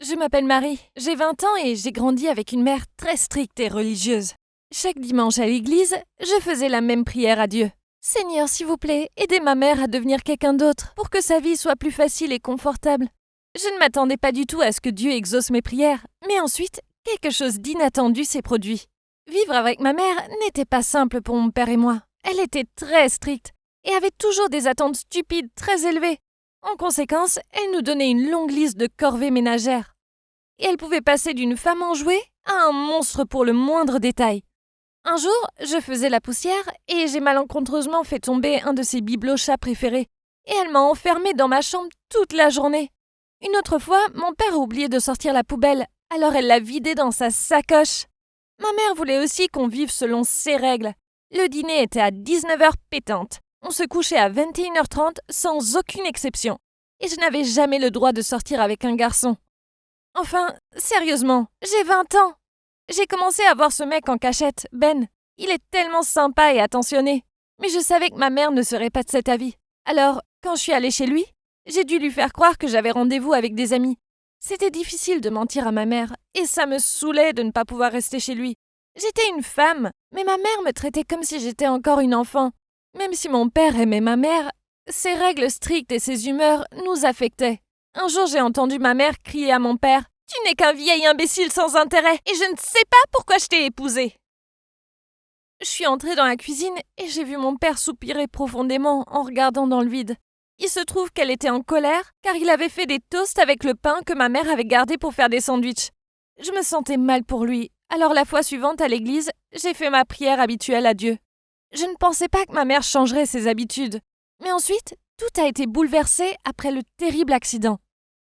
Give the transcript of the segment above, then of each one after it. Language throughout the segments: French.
Je m'appelle Marie, j'ai 20 ans et j'ai grandi avec une mère très stricte et religieuse. Chaque dimanche à l'église, je faisais la même prière à Dieu. Seigneur, s'il vous plaît, aidez ma mère à devenir quelqu'un d'autre pour que sa vie soit plus facile et confortable. Je ne m'attendais pas du tout à ce que Dieu exauce mes prières, mais ensuite, quelque chose d'inattendu s'est produit. Vivre avec ma mère n'était pas simple pour mon père et moi. Elle était très stricte et avait toujours des attentes stupides très élevées. En conséquence, elle nous donnait une longue liste de corvées ménagères. Et elle pouvait passer d'une femme enjouée à un monstre pour le moindre détail. Un jour, je faisais la poussière et j'ai malencontreusement fait tomber un de ses bibelots chats préférés. Et elle m'a enfermée dans ma chambre toute la journée. Une autre fois, mon père a oublié de sortir la poubelle, alors elle l'a vidée dans sa sacoche. Ma mère voulait aussi qu'on vive selon ses règles. Le dîner était à 19h pétante. On se couchait à 21h30 sans aucune exception. Et je n'avais jamais le droit de sortir avec un garçon. Enfin, sérieusement, j'ai 20 ans. J'ai commencé à voir ce mec en cachette, Ben. Il est tellement sympa et attentionné. Mais je savais que ma mère ne serait pas de cet avis. Alors, quand je suis allée chez lui, j'ai dû lui faire croire que j'avais rendez-vous avec des amis. C'était difficile de mentir à ma mère, et ça me saoulait de ne pas pouvoir rester chez lui. J'étais une femme, mais ma mère me traitait comme si j'étais encore une enfant. Même si mon père aimait ma mère, ses règles strictes et ses humeurs nous affectaient. Un jour, j'ai entendu ma mère crier à mon père « Tu n'es qu'un vieil imbécile sans intérêt, et je ne sais pas pourquoi je t'ai épousé !» Je suis entrée dans la cuisine et j'ai vu mon père soupirer profondément en regardant dans le vide. Il se trouve qu'elle était en colère car il avait fait des toasts avec le pain que ma mère avait gardé pour faire des sandwichs. Je me sentais mal pour lui, alors la fois suivante à l'église, j'ai fait ma prière habituelle à Dieu. Je ne pensais pas que ma mère changerait ses habitudes. Mais ensuite, tout a été bouleversé après le terrible accident.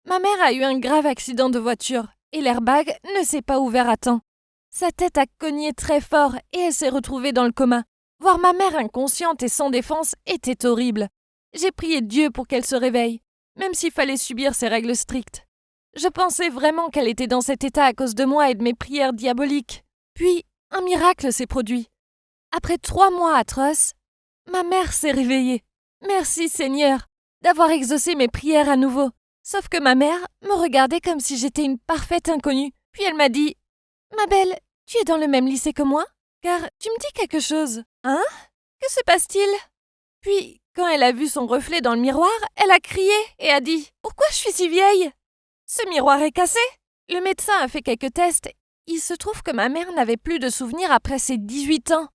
Ma mère a eu un grave accident de voiture et l'airbag ne s'est pas ouvert à temps. Sa tête a cogné très fort et elle s'est retrouvée dans le coma. Voir ma mère inconsciente et sans défense était horrible. J'ai prié Dieu pour qu'elle se réveille, même s'il fallait subir ses règles strictes. Je pensais vraiment qu'elle était dans cet état à cause de moi et de mes prières diaboliques. Puis, un miracle s'est produit. Après 3 mois atroces, ma mère s'est réveillée. Merci Seigneur d'avoir exaucé mes prières à nouveau. Sauf que ma mère me regardait comme si j'étais une parfaite inconnue. Puis elle m'a dit « Ma belle, tu es dans le même lycée que moi? Car tu me dis quelque chose. Hein? Que se passe-t-il » Puis, quand elle a vu son reflet dans le miroir, elle a crié et a dit « Pourquoi je suis si vieille? Ce miroir est cassé !» Le médecin a fait quelques tests. Il se trouve que ma mère n'avait plus de souvenirs après ses 18 ans.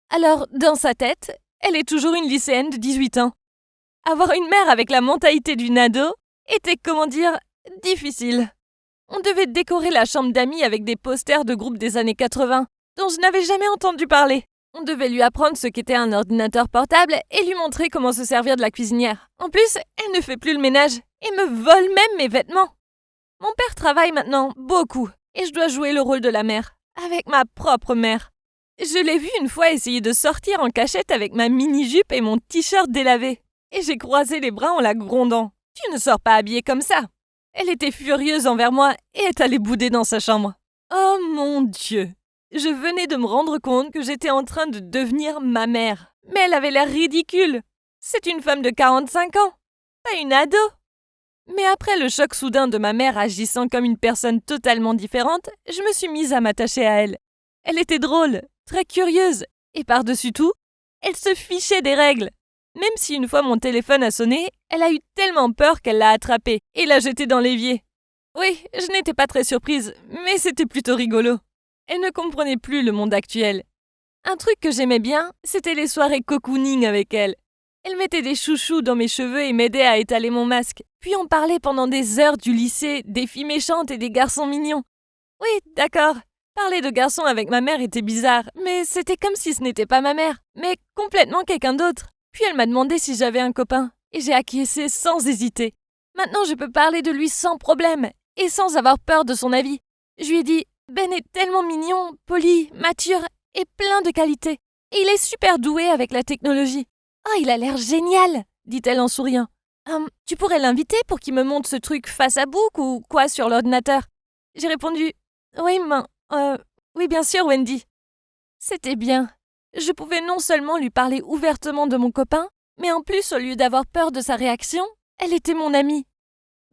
Alors, dans sa tête, elle est toujours une lycéenne de 18 ans. Avoir une mère avec la mentalité d'une ado était, difficile. On devait décorer la chambre d'amis avec des posters de groupes des années 80, dont je n'avais jamais entendu parler. On devait lui apprendre ce qu'était un ordinateur portable et lui montrer comment se servir de la cuisinière. En plus, elle ne fait plus le ménage et me vole même mes vêtements. Mon père travaille maintenant beaucoup et je dois jouer le rôle de la mère, avec ma propre mère. Je l'ai vue une fois essayer de sortir en cachette avec ma mini-jupe et mon t-shirt délavé. Et j'ai croisé les bras en la grondant. « Tu ne sors pas habillée comme ça !» Elle était furieuse envers moi et est allée bouder dans sa chambre. Oh mon Dieu! Je venais de me rendre compte que j'étais en train de devenir ma mère. Mais elle avait l'air ridicule. C'est une femme de 45 ans, pas une ado. Mais après le choc soudain de ma mère agissant comme une personne totalement différente, je me suis mise à m'attacher à elle. Elle était drôle, très curieuse, et par-dessus tout, elle se fichait des règles. Même si une fois mon téléphone a sonné, elle a eu tellement peur qu'elle l'a attrapé et l'a jeté dans l'évier. Oui, je n'étais pas très surprise, mais c'était plutôt rigolo. Elle ne comprenait plus le monde actuel. Un truc que j'aimais bien, c'était les soirées cocooning avec elle. Elle mettait des chouchous dans mes cheveux et m'aidait à étaler mon masque. Puis on parlait pendant des heures du lycée, des filles méchantes et des garçons mignons. Oui, d'accord. Parler de garçons avec ma mère était bizarre, mais c'était comme si ce n'était pas ma mère, mais complètement quelqu'un d'autre. Puis elle m'a demandé si j'avais un copain, et j'ai acquiescé sans hésiter. Maintenant je peux parler de lui sans problème, et sans avoir peur de son avis. Je lui ai dit « Ben est tellement mignon, poli, mature et plein de qualités. Et il est super doué avec la technologie. »« Oh, il a l'air génial !» dit-elle en souriant. « Tu pourrais l'inviter pour qu'il me montre ce truc face à book ou quoi sur l'ordinateur ?» J'ai répondu « Oui, bien sûr, Wendy. » C'était bien. Je pouvais non seulement lui parler ouvertement de mon copain, mais en plus, au lieu d'avoir peur de sa réaction, elle était mon amie.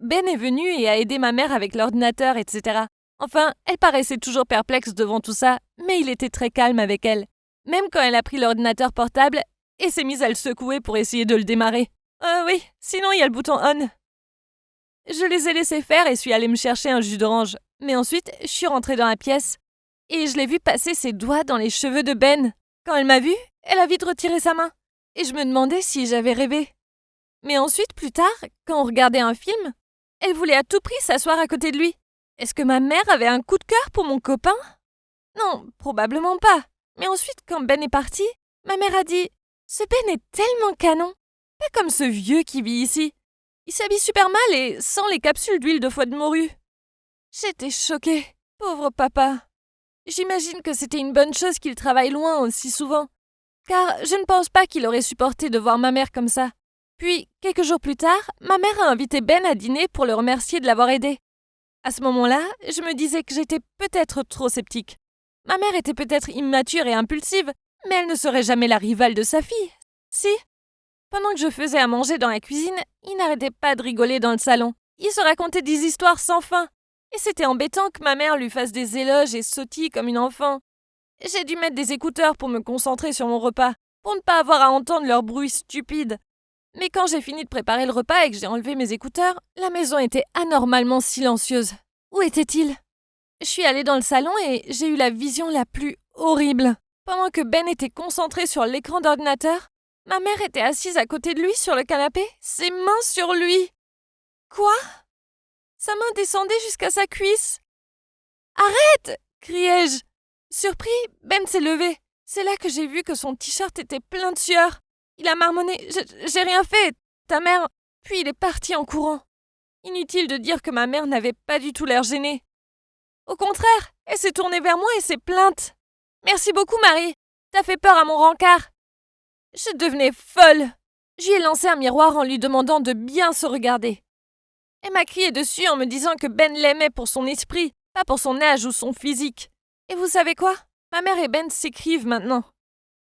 Ben est venue et a aidé ma mère avec l'ordinateur, etc. Enfin, elle paraissait toujours perplexe devant tout ça, mais il était très calme avec elle. Même quand elle a pris l'ordinateur portable et s'est mise à le secouer pour essayer de le démarrer. Oui, sinon il y a le bouton on. Je les ai laissés faire et suis allée me chercher un jus d'orange. Mais ensuite, je suis rentrée dans la pièce et je l'ai vu passer ses doigts dans les cheveux de Ben. Quand elle m'a vue, elle a vite retiré sa main. Et je me demandais si j'avais rêvé. Mais ensuite, plus tard, quand on regardait un film, elle voulait à tout prix s'asseoir à côté de lui. Est-ce que ma mère avait un coup de cœur pour mon copain? Non, probablement pas. Mais ensuite, quand Ben est parti, ma mère a dit « Ce Ben est tellement canon. Pas comme ce vieux qui vit ici. Il s'habille super mal et sans les capsules d'huile de foie de morue. » J'étais choquée. Pauvre papa. J'imagine que c'était une bonne chose qu'il travaille loin aussi souvent. Car je ne pense pas qu'il aurait supporté de voir ma mère comme ça. Puis, quelques jours plus tard, ma mère a invité Ben à dîner pour le remercier de l'avoir aidé. À ce moment-là, je me disais que j'étais peut-être trop sceptique. Ma mère était peut-être immature et impulsive, mais elle ne serait jamais la rivale de sa fille. Si? Pendant que je faisais à manger dans la cuisine, il n'arrêtait pas de rigoler dans le salon. Il se racontait des histoires sans fin. Et c'était embêtant que ma mère lui fasse des éloges et sautille comme une enfant. J'ai dû mettre des écouteurs pour me concentrer sur mon repas, pour ne pas avoir à entendre leur bruit stupide. Mais quand j'ai fini de préparer le repas et que j'ai enlevé mes écouteurs, la maison était anormalement silencieuse. Où était-il? Je suis allée dans le salon et j'ai eu la vision la plus horrible. Pendant que Ben était concentré sur l'écran d'ordinateur, ma mère était assise à côté de lui sur le canapé, ses mains sur lui. Quoi? Sa main descendait jusqu'à sa cuisse. Arrête! Criai-je. Surpris, Ben s'est levé. C'est là que j'ai vu que son t-shirt était plein de sueur. Il a marmonné. J'ai rien fait, ta mère. Puis il est parti en courant. Inutile de dire que ma mère n'avait pas du tout l'air gênée. Au contraire, elle s'est tournée vers moi et s'est plainte. Merci beaucoup, Marie. T'as fait peur à mon rencard. Je devenais folle. Je lui ai lancé un miroir en lui demandant de bien se regarder. Elle m'a crié dessus en me disant que Ben l'aimait pour son esprit, pas pour son âge ou son physique. Et vous savez quoi? Ma mère et Ben s'écrivent maintenant.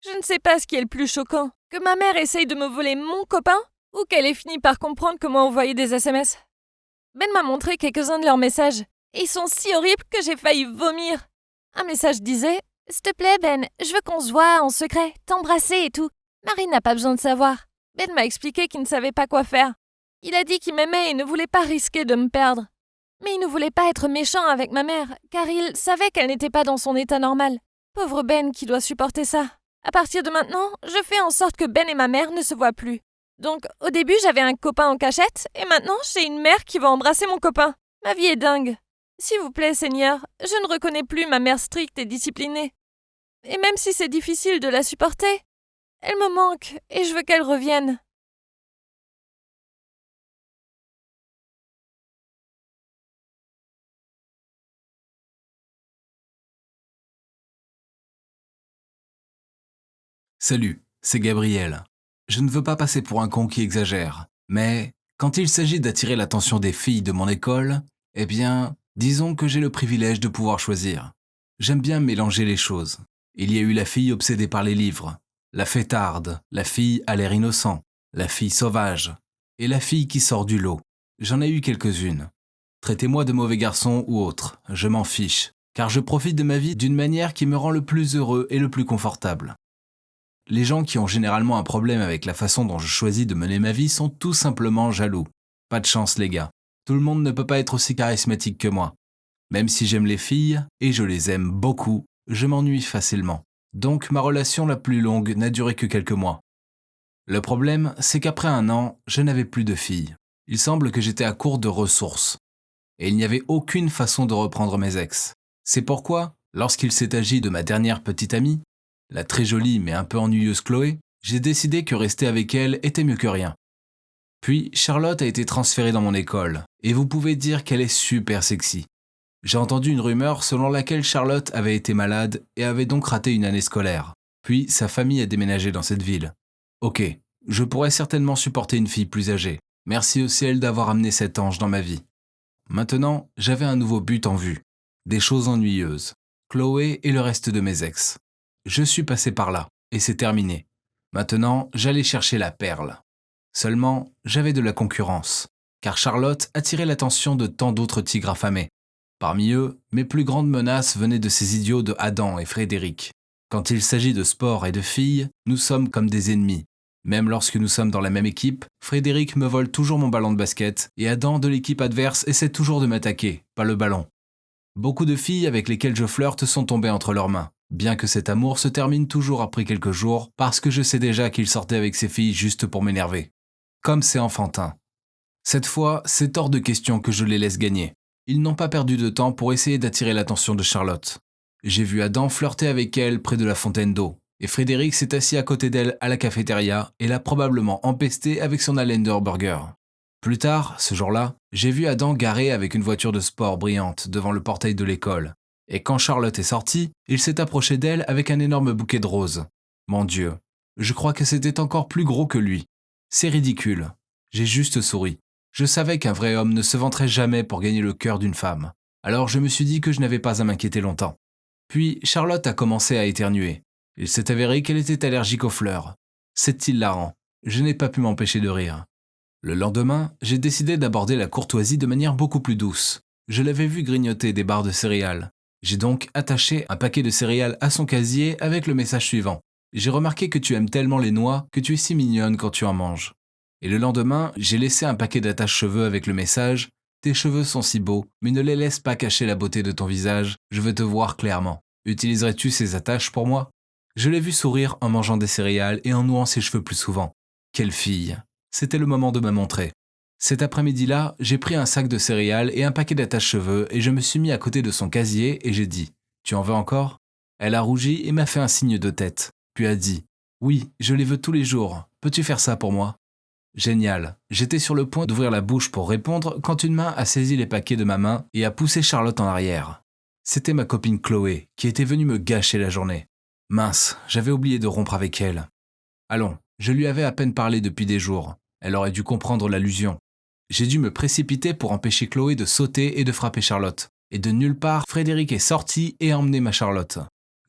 Je ne sais pas ce qui est le plus choquant, que ma mère essaye de me voler mon copain ou qu'elle ait fini par comprendre comment envoyer des SMS. Ben m'a montré quelques-uns de leurs messages, et ils sont si horribles que j'ai failli vomir. Un message disait « S'il te plaît, Ben, je veux qu'on se voit en secret, t'embrasser et tout. Marie n'a pas besoin de savoir. » Ben m'a expliqué qu'il ne savait pas quoi faire. Il a dit qu'il m'aimait et ne voulait pas risquer de me perdre. Mais il ne voulait pas être méchant avec ma mère, car il savait qu'elle n'était pas dans son état normal. Pauvre Ben qui doit supporter ça. À partir de maintenant, je fais en sorte que Ben et ma mère ne se voient plus. Donc, au début, j'avais un copain en cachette, et maintenant, j'ai une mère qui va embrasser mon copain. Ma vie est dingue. S'il vous plaît, Seigneur, je ne reconnais plus ma mère stricte et disciplinée. Et même si c'est difficile de la supporter, elle me manque, et je veux qu'elle revienne. Salut, c'est Gabriel. Je ne veux pas passer pour un con qui exagère, mais quand il s'agit d'attirer l'attention des filles de mon école, eh bien, disons que j'ai le privilège de pouvoir choisir. J'aime bien mélanger les choses. Il y a eu la fille obsédée par les livres, la fêtarde, la fille à l'air innocent, la fille sauvage, et la fille qui sort du lot. J'en ai eu quelques-unes. Traitez-moi de mauvais garçon ou autre, je m'en fiche, car je profite de ma vie d'une manière qui me rend le plus heureux et le plus confortable. Les gens qui ont généralement un problème avec la façon dont je choisis de mener ma vie sont tout simplement jaloux. Pas de chance les gars, tout le monde ne peut pas être aussi charismatique que moi. Même si j'aime les filles, et je les aime beaucoup, je m'ennuie facilement. Donc ma relation la plus longue n'a duré que quelques mois. Le problème, c'est qu'après un an, je n'avais plus de filles. Il semble que j'étais à court de ressources. Et il n'y avait aucune façon de reprendre mes ex. C'est pourquoi, lorsqu'il s'est agi de ma dernière petite amie, la très jolie mais un peu ennuyeuse Chloé, j'ai décidé que rester avec elle était mieux que rien. Puis Charlotte a été transférée dans mon école, et vous pouvez dire qu'elle est super sexy. J'ai entendu une rumeur selon laquelle Charlotte avait été malade et avait donc raté une année scolaire. Puis sa famille a déménagé dans cette ville. Ok, je pourrais certainement supporter une fille plus âgée. Merci au ciel d'avoir amené cet ange dans ma vie. Maintenant, j'avais un nouveau but en vue. Des choses ennuyeuses. Chloé et le reste de mes ex. Je suis passé par là, et c'est terminé. Maintenant, j'allais chercher la perle. Seulement, j'avais de la concurrence, car Charlotte attirait l'attention de tant d'autres tigres affamés. Parmi eux, mes plus grandes menaces venaient de ces idiots de Adam et Frédéric. Quand il s'agit de sport et de filles, nous sommes comme des ennemis. Même lorsque nous sommes dans la même équipe, Frédéric me vole toujours mon ballon de basket et Adam de l'équipe adverse essaie toujours de m'attaquer, pas le ballon. Beaucoup de filles avec lesquelles je flirte sont tombées entre leurs mains, bien que cet amour se termine toujours après quelques jours parce que je sais déjà qu'il sortait avec ces filles juste pour m'énerver. Comme c'est enfantin. Cette fois, c'est hors de question que je les laisse gagner. Ils n'ont pas perdu de temps pour essayer d'attirer l'attention de Charlotte. J'ai vu Adam flirter avec elle près de la fontaine d'eau, et Frédéric s'est assis à côté d'elle à la cafétéria et l'a probablement empesté avec son Allender Burger. Plus tard, ce jour-là, j'ai vu Adam garé avec une voiture de sport brillante devant le portail de l'école. Et quand Charlotte est sortie, il s'est approché d'elle avec un énorme bouquet de roses. Mon Dieu, je crois que c'était encore plus gros que lui. C'est ridicule. J'ai juste souri. Je savais qu'un vrai homme ne se vanterait jamais pour gagner le cœur d'une femme. Alors je me suis dit que je n'avais pas à m'inquiéter longtemps. Puis Charlotte a commencé à éternuer. Il s'est avéré qu'elle était allergique aux fleurs. C'est hilarant. Je n'ai pas pu m'empêcher de rire. Le lendemain, j'ai décidé d'aborder la courtoisie de manière beaucoup plus douce. Je l'avais vu grignoter des barres de céréales. J'ai donc attaché un paquet de céréales à son casier avec le message suivant. J'ai remarqué que tu aimes tellement les noix que tu es si mignonne quand tu en manges. Et le lendemain, j'ai laissé un paquet d'attache-cheveux avec le message « Tes cheveux sont si beaux, mais ne les laisse pas cacher la beauté de ton visage, je veux te voir clairement. Utiliserais-tu ces attaches pour moi ?» Je l'ai vu sourire en mangeant des céréales et en nouant ses cheveux plus souvent. Quelle fille! C'était le moment de me montrer. Cet après-midi-là, j'ai pris un sac de céréales et un paquet d'attache-cheveux et je me suis mis à côté de son casier et j'ai dit « Tu en veux encore ?» Elle a rougi et m'a fait un signe de tête, puis a dit « Oui, je les veux tous les jours. Peux-tu faire ça pour moi ?» Génial. J'étais sur le point d'ouvrir la bouche pour répondre quand une main a saisi les paquets de ma main et a poussé Charlotte en arrière. C'était ma copine Chloé qui était venue me gâcher la journée. Mince, j'avais oublié de rompre avec elle. Allons, je lui avais à peine parlé depuis des jours. Elle aurait dû comprendre l'allusion. J'ai dû me précipiter pour empêcher Chloé de sauter et de frapper Charlotte. Et de nulle part, Frédéric est sorti et a emmené ma Charlotte.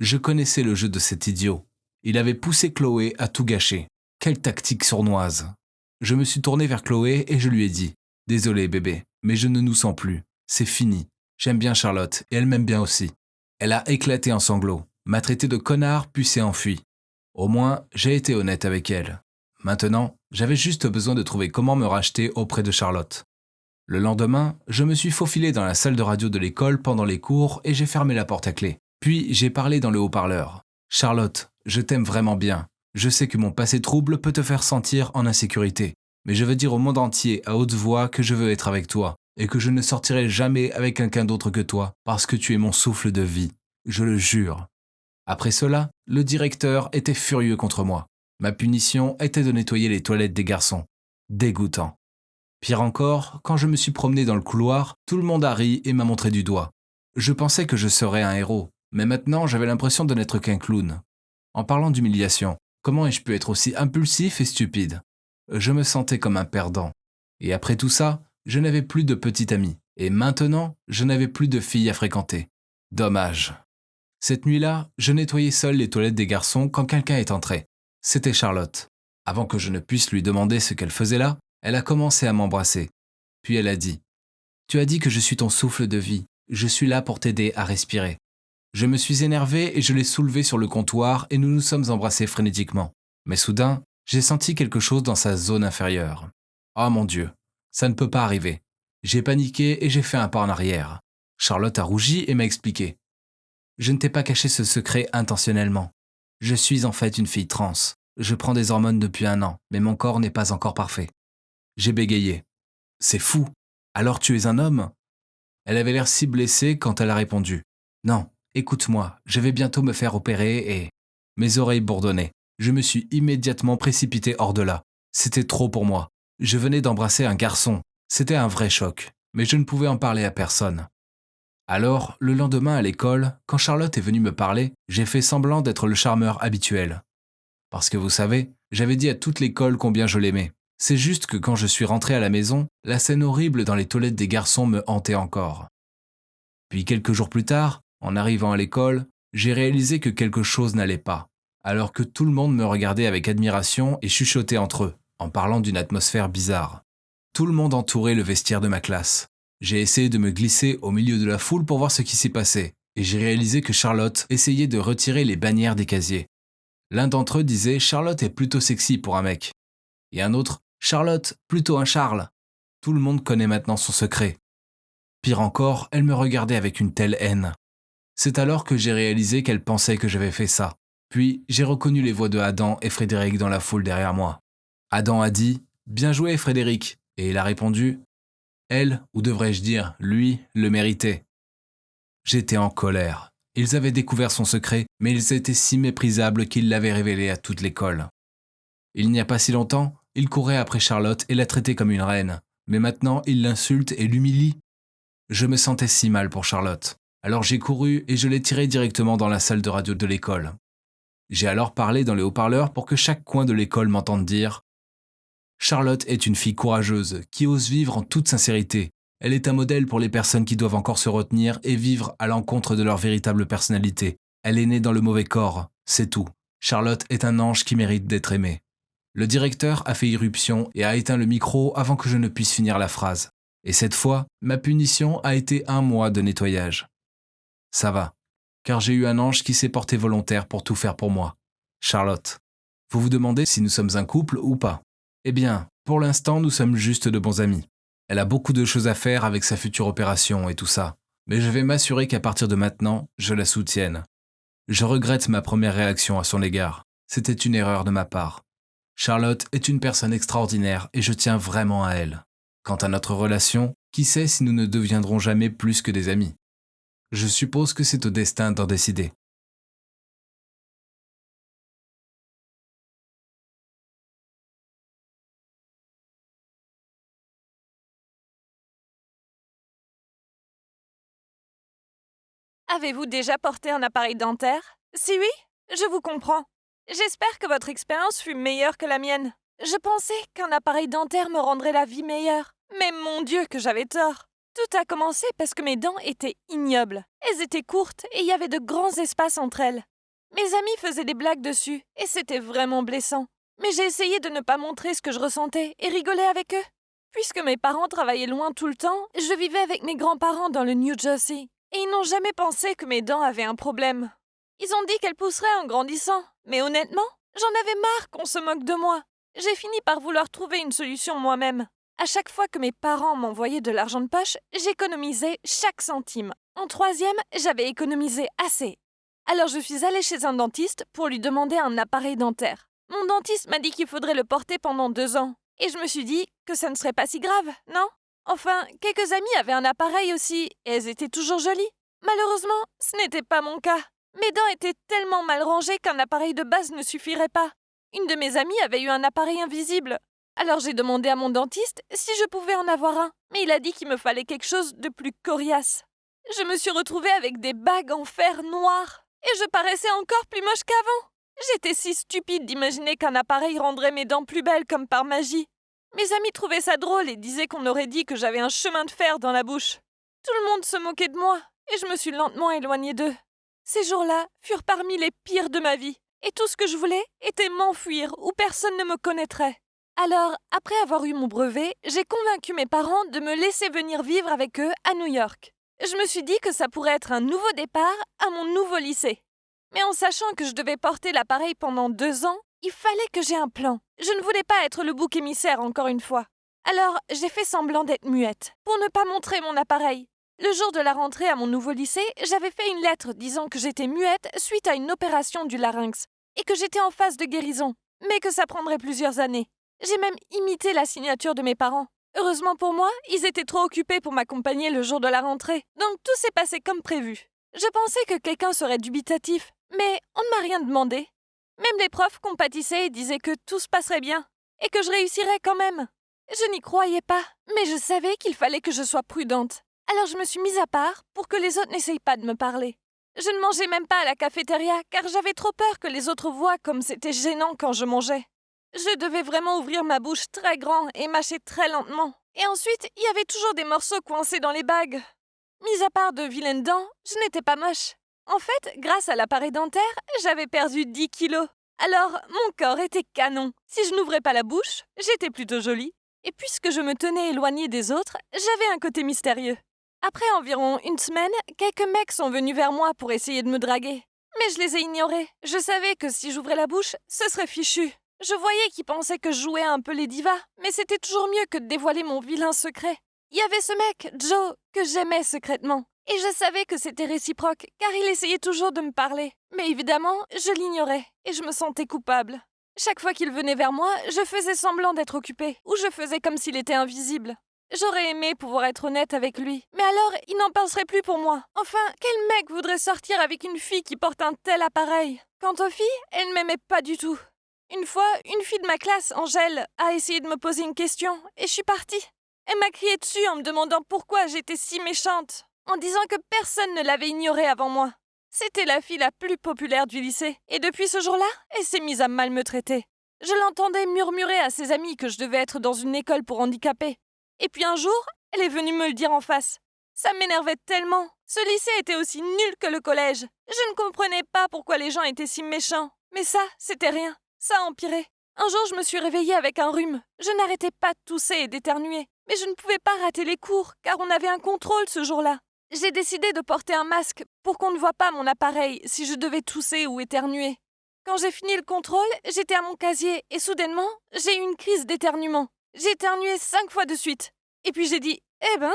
Je connaissais le jeu de cet idiot. Il avait poussé Chloé à tout gâcher. Quelle tactique sournoise. Je me suis tourné vers Chloé et je lui ai dit « Désolé bébé, mais je ne nous sens plus. C'est fini. J'aime bien Charlotte et elle m'aime bien aussi. » Elle a éclaté en sanglots, m'a traité de connard puis s'est enfuie. Au moins, j'ai été honnête avec elle. Maintenant, j'avais juste besoin de trouver comment me racheter auprès de Charlotte. Le lendemain, je me suis faufilé dans la salle de radio de l'école pendant les cours et j'ai fermé la porte à clé. Puis j'ai parlé dans le haut-parleur. « Charlotte, je t'aime vraiment bien. Je sais que mon passé trouble peut te faire sentir en insécurité, mais je veux dire au monde entier à haute voix que je veux être avec toi et que je ne sortirai jamais avec quelqu'un d'autre que toi parce que tu es mon souffle de vie. Je le jure. » Après cela, le directeur était furieux contre moi. Ma punition était de nettoyer les toilettes des garçons. Dégoûtant. Pire encore, quand je me suis promené dans le couloir, tout le monde a ri et m'a montré du doigt. Je pensais que je serais un héros, mais maintenant j'avais l'impression de n'être qu'un clown. En parlant d'humiliation, comment ai-je pu être aussi impulsif et stupide? Je me sentais comme un perdant. Et après tout ça, je n'avais plus de petite amie. Et maintenant, je n'avais plus de filles à fréquenter. Dommage. Cette nuit-là, je nettoyais seul les toilettes des garçons quand quelqu'un est entré. C'était Charlotte. Avant que je ne puisse lui demander ce qu'elle faisait là, elle a commencé à m'embrasser. Puis elle a dit « Tu as dit que je suis ton souffle de vie. Je suis là pour t'aider à respirer. » Je me suis énervé et je l'ai soulevée sur le comptoir et nous nous sommes embrassés frénétiquement. Mais soudain, j'ai senti quelque chose dans sa zone inférieure. Oh mon Dieu, ça ne peut pas arriver. J'ai paniqué et j'ai fait un pas en arrière. Charlotte a rougi et m'a expliqué. Je ne t'ai pas caché ce secret intentionnellement. Je suis en fait une fille trans. Je prends des hormones depuis 1 an, mais mon corps n'est pas encore parfait. J'ai bégayé. C'est fou. Alors tu es un homme? Elle avait l'air si blessée quand elle a répondu. Non, écoute-moi, je vais bientôt me faire opérer et... Mes oreilles bourdonnaient. Je me suis immédiatement précipité hors de là. C'était trop pour moi. Je venais d'embrasser un garçon. C'était un vrai choc, mais je ne pouvais en parler à personne. Alors, le lendemain à l'école, quand Charlotte est venue me parler, j'ai fait semblant d'être le charmeur habituel. Parce que vous savez, j'avais dit à toute l'école combien je l'aimais. C'est juste que quand je suis rentré à la maison, la scène horrible dans les toilettes des garçons me hantait encore. Puis quelques jours plus tard, en arrivant à l'école, j'ai réalisé que quelque chose n'allait pas, alors que tout le monde me regardait avec admiration et chuchotait entre eux, en parlant d'une atmosphère bizarre. Tout le monde entourait le vestiaire de ma classe. J'ai essayé de me glisser au milieu de la foule pour voir ce qui s'y passait, et j'ai réalisé que Charlotte essayait de retirer les bannières des casiers. L'un d'entre eux disait « Charlotte est plutôt sexy pour un mec ». Et un autre « Charlotte, plutôt un Charles ». Tout le monde connaît maintenant son secret. Pire encore, elle me regardait avec une telle haine. C'est alors que j'ai réalisé qu'elle pensait que j'avais fait ça. Puis, j'ai reconnu les voix de Adam et Frédéric dans la foule derrière moi. Adam a dit « Bien joué, Frédéric », et il a répondu « Elle, ou devrais-je dire, lui, le méritait ». J'étais en colère. Ils avaient découvert son secret, mais ils étaient si méprisables qu'ils l'avaient révélé à toute l'école. Il n'y a pas si longtemps, ils couraient après Charlotte et la traitaient comme une reine. Mais maintenant, ils l'insultent et l'humilient. Je me sentais si mal pour Charlotte. Alors j'ai couru et je l'ai tirée directement dans la salle de radio de l'école. J'ai alors parlé dans les haut-parleurs pour que chaque coin de l'école m'entende dire « Charlotte est une fille courageuse qui ose vivre en toute sincérité. Elle est un modèle pour les personnes qui doivent encore se retenir et vivre à l'encontre de leur véritable personnalité. Elle est née dans le mauvais corps, c'est tout. Charlotte est un ange qui mérite d'être aimé. » Le directeur a fait irruption et a éteint le micro avant que je ne puisse finir la phrase. Et cette fois, ma punition a été 1 mois de nettoyage. Ça va, car j'ai eu un ange qui s'est porté volontaire pour tout faire pour moi. Charlotte. Vous vous demandez si nous sommes un couple ou pas? Eh bien, pour l'instant, nous sommes juste de bons amis. Elle a beaucoup de choses à faire avec sa future opération et tout ça, mais je vais m'assurer qu'à partir de maintenant, je la soutienne. Je regrette ma première réaction à son égard. C'était une erreur de ma part. Charlotte est une personne extraordinaire et je tiens vraiment à elle. Quant à notre relation, qui sait si nous ne deviendrons jamais plus que des amis? Je suppose que c'est au destin d'en décider. Avez-vous déjà porté un appareil dentaire? Si oui, je vous comprends. J'espère que votre expérience fut meilleure que la mienne. Je pensais qu'un appareil dentaire me rendrait la vie meilleure. Mais mon Dieu que j'avais tort. Tout a commencé parce que mes dents étaient ignobles. Elles étaient courtes et il y avait de grands espaces entre elles. Mes amis faisaient des blagues dessus et c'était vraiment blessant. Mais j'ai essayé de ne pas montrer ce que je ressentais et rigoler avec eux. Puisque mes parents travaillaient loin tout le temps, je vivais avec mes grands-parents dans le New Jersey. Et ils n'ont jamais pensé que mes dents avaient un problème. Ils ont dit qu'elles pousseraient en grandissant. Mais honnêtement, j'en avais marre qu'on se moque de moi. J'ai fini par vouloir trouver une solution moi-même. À chaque fois que mes parents m'envoyaient de l'argent de poche, j'économisais chaque centime. En 3e, j'avais économisé assez. Alors je suis allée chez un dentiste pour lui demander un appareil dentaire. Mon dentiste m'a dit qu'il faudrait le porter pendant 2 ans. Et je me suis dit que ça ne serait pas si grave, non? Enfin, quelques amies avaient un appareil aussi, et elles étaient toujours jolies. Malheureusement, ce n'était pas mon cas. Mes dents étaient tellement mal rangées qu'un appareil de base ne suffirait pas. Une de mes amies avait eu un appareil invisible. Alors j'ai demandé à mon dentiste si je pouvais en avoir un, mais il a dit qu'il me fallait quelque chose de plus coriace. Je me suis retrouvée avec des bagues en fer noir, et je paraissais encore plus moche qu'avant. J'étais si stupide d'imaginer qu'un appareil rendrait mes dents plus belles comme par magie. Mes amis trouvaient ça drôle et disaient qu'on aurait dit que j'avais un chemin de fer dans la bouche. Tout le monde se moquait de moi, et je me suis lentement éloignée d'eux. Ces jours-là furent parmi les pires de ma vie, et tout ce que je voulais était m'enfuir où personne ne me connaîtrait. Alors, après avoir eu mon brevet, j'ai convaincu mes parents de me laisser venir vivre avec eux à New York. Je me suis dit que ça pourrait être un nouveau départ à mon nouveau lycée. Mais en sachant que je devais porter l'appareil pendant 2 ans, il fallait que j'aie un plan. Je ne voulais pas être le bouc émissaire encore une fois. Alors, j'ai fait semblant d'être muette, pour ne pas montrer mon appareil. Le jour de la rentrée à mon nouveau lycée, j'avais fait une lettre disant que j'étais muette suite à une opération du larynx, et que j'étais en phase de guérison, mais que ça prendrait plusieurs années. J'ai même imité la signature de mes parents. Heureusement pour moi, ils étaient trop occupés pour m'accompagner le jour de la rentrée, donc tout s'est passé comme prévu. Je pensais que quelqu'un serait dubitatif, mais on ne m'a rien demandé. Même les profs compatissaient et disaient que tout se passerait bien, et que je réussirais quand même. Je n'y croyais pas, mais je savais qu'il fallait que je sois prudente. Alors je me suis mise à part pour que les autres n'essayent pas de me parler. Je ne mangeais même pas à la cafétéria, car j'avais trop peur que les autres voient comme c'était gênant quand je mangeais. Je devais vraiment ouvrir ma bouche très grand et mâcher très lentement. Et ensuite, il y avait toujours des morceaux coincés dans les bagues. Mis à part de vilaines dents, je n'étais pas moche. En fait, grâce à l'appareil dentaire, j'avais perdu 10 kilos. Alors, mon corps était canon. Si je n'ouvrais pas la bouche, j'étais plutôt jolie. Et puisque je me tenais éloignée des autres, j'avais un côté mystérieux. Après environ une semaine, quelques mecs sont venus vers moi pour essayer de me draguer. Mais je les ai ignorés. Je savais que si j'ouvrais la bouche, ce serait fichu. Je voyais qu'ils pensaient que je jouais un peu les divas, mais c'était toujours mieux que de dévoiler mon vilain secret. Il y avait ce mec, Joe, que j'aimais secrètement. Et je savais que c'était réciproque, car il essayait toujours de me parler. Mais évidemment, je l'ignorais, et je me sentais coupable. Chaque fois qu'il venait vers moi, je faisais semblant d'être occupée, ou je faisais comme s'il était invisible. J'aurais aimé pouvoir être honnête avec lui, mais alors il n'en penserait plus pour moi. Enfin, quel mec voudrait sortir avec une fille qui porte un tel appareil? Quant aux filles, elles ne m'aimaient pas du tout. Une fois, une fille de ma classe, Angèle, a essayé de me poser une question, et je suis partie. Elle m'a crié dessus en me demandant pourquoi j'étais si méchante, en disant que personne ne l'avait ignorée avant moi. C'était la fille la plus populaire du lycée, et depuis ce jour-là, elle s'est mise à mal me traiter. Je l'entendais murmurer à ses amis que je devais être dans une école pour handicapés. Et puis un jour, elle est venue me le dire en face. Ça m'énervait tellement. Ce lycée était aussi nul que le collège. Je ne comprenais pas pourquoi les gens étaient si méchants. Mais ça, c'était rien. Ça a empiré. Un jour, je me suis réveillée avec un rhume. Je n'arrêtais pas de tousser et d'éternuer. Mais je ne pouvais pas rater les cours, car on avait un contrôle ce jour-là. J'ai décidé de porter un masque pour qu'on ne voie pas mon appareil si je devais tousser ou éternuer. Quand j'ai fini le contrôle, j'étais à mon casier et soudainement, j'ai eu une crise d'éternuement. J'ai éternué 5 fois de suite. Et puis j'ai dit « Eh ben !»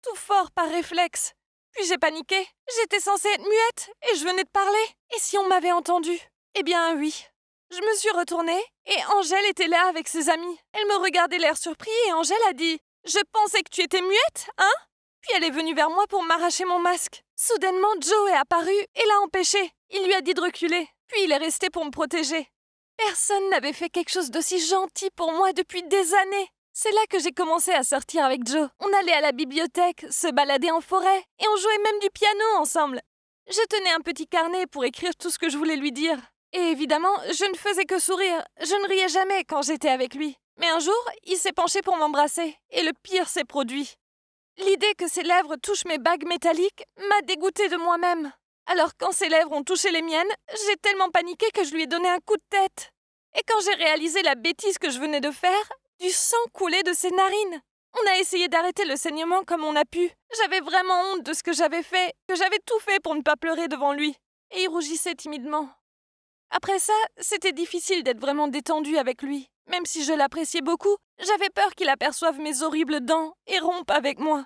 tout fort par réflexe. Puis j'ai paniqué. J'étais censée être muette et je venais de parler. Et si on m'avait entendue? Eh bien oui. Je me suis retournée et Angèle était là avec ses amis. Elle me regardait l'air surpris et Angèle a dit « Je pensais que tu étais muette, hein ?» Puis elle est venue vers moi pour m'arracher mon masque. Soudainement, Joe est apparu et l'a empêché. Il lui a dit de reculer. Puis il est resté pour me protéger. Personne n'avait fait quelque chose d'aussi gentil pour moi depuis des années. C'est là que j'ai commencé à sortir avec Joe. On allait à la bibliothèque, se balader en forêt, et on jouait même du piano ensemble. Je tenais un petit carnet pour écrire tout ce que je voulais lui dire. Et évidemment, je ne faisais que sourire. Je ne riais jamais quand j'étais avec lui. Mais un jour, il s'est penché pour m'embrasser, et le pire s'est produit. L'idée que ses lèvres touchent mes bagues métalliques m'a dégoûtée de moi-même. Alors quand ses lèvres ont touché les miennes, j'ai tellement paniqué que je lui ai donné un coup de tête. Et quand j'ai réalisé la bêtise que je venais de faire, du sang coulait de ses narines. On a essayé d'arrêter le saignement comme on a pu. J'avais vraiment honte de ce que j'avais fait, que j'avais tout fait pour ne pas pleurer devant lui. Et il rougissait timidement. Après ça, c'était difficile d'être vraiment détendue avec lui. Même si je l'appréciais beaucoup, j'avais peur qu'il aperçoive mes horribles dents et rompe avec moi.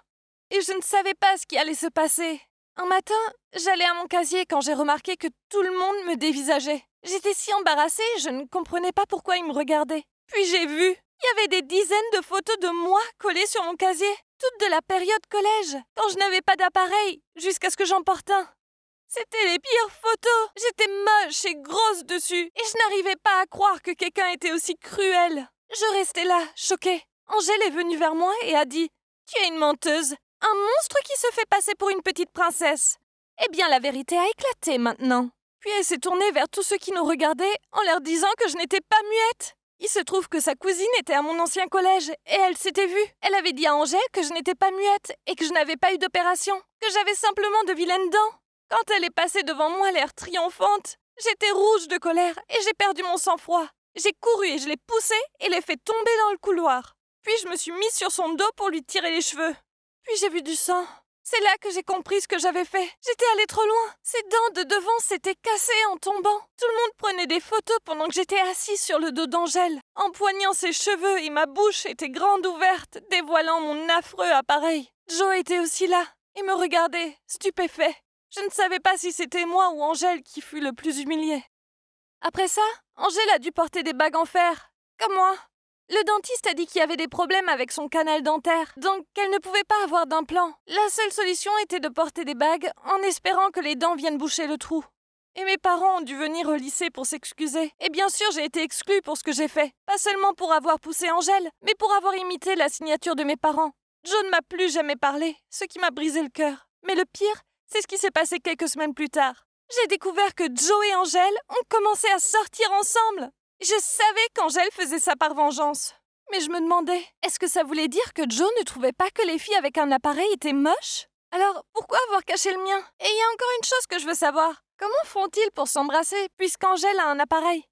Et je ne savais pas ce qui allait se passer. Un matin, j'allais à mon casier quand j'ai remarqué que tout le monde me dévisageait. J'étais si embarrassée, je ne comprenais pas pourquoi ils me regardaient. Puis j'ai vu, il y avait des dizaines de photos de moi collées sur mon casier, toutes de la période collège, quand je n'avais pas d'appareil, jusqu'à ce que j'en porte un. C'était les pires photos. J'étais moche et grosse dessus, et je n'arrivais pas à croire que quelqu'un était aussi cruel. Je restais là, choquée. Angèle est venue vers moi et a dit « Tu es une menteuse, un monstre qui se fait passer pour une petite princesse. » Eh bien, la vérité a éclaté maintenant. Puis elle s'est tournée vers tous ceux qui nous regardaient en leur disant que je n'étais pas muette. Il se trouve que sa cousine était à mon ancien collège et elle s'était vue. Elle avait dit à Angèle que je n'étais pas muette et que je n'avais pas eu d'opération, que j'avais simplement de vilaines dents. Quand elle est passée devant moi l'air triomphante, j'étais rouge de colère et j'ai perdu mon sang-froid. J'ai couru et je l'ai poussée et l'ai fait tomber dans le couloir. Puis je me suis mise sur son dos pour lui tirer les cheveux. Puis j'ai vu du sang. C'est là que j'ai compris ce que j'avais fait. J'étais allée trop loin. Ses dents de devant s'étaient cassées en tombant. Tout le monde prenait des photos pendant que j'étais assise sur le dos d'Angèle, empoignant ses cheveux et ma bouche était grande ouverte, dévoilant mon affreux appareil. Joe était aussi là et me regardait, stupéfait. Je ne savais pas si c'était moi ou Angèle qui fut le plus humilié. Après ça, Angèle a dû porter des bagues en fer, comme moi. Le dentiste a dit qu'il y avait des problèmes avec son canal dentaire, donc qu'elle ne pouvait pas avoir d'implant. La seule solution était de porter des bagues en espérant que les dents viennent boucher le trou. Et mes parents ont dû venir au lycée pour s'excuser. Et bien sûr, j'ai été exclue pour ce que j'ai fait. Pas seulement pour avoir poussé Angèle, mais pour avoir imité la signature de mes parents. Joe ne m'a plus jamais parlé, ce qui m'a brisé le cœur. Mais le pire, c'est ce qui s'est passé quelques semaines plus tard. J'ai découvert que Joe et Angèle ont commencé à sortir ensemble. Je savais qu'Angèle faisait ça par vengeance. Mais je me demandais, est-ce que ça voulait dire que Joe ne trouvait pas que les filles avec un appareil étaient moches? Alors, pourquoi avoir caché le mien? Et il y a encore une chose que je veux savoir. Comment font-ils pour s'embrasser puisqu'Angèle a un appareil?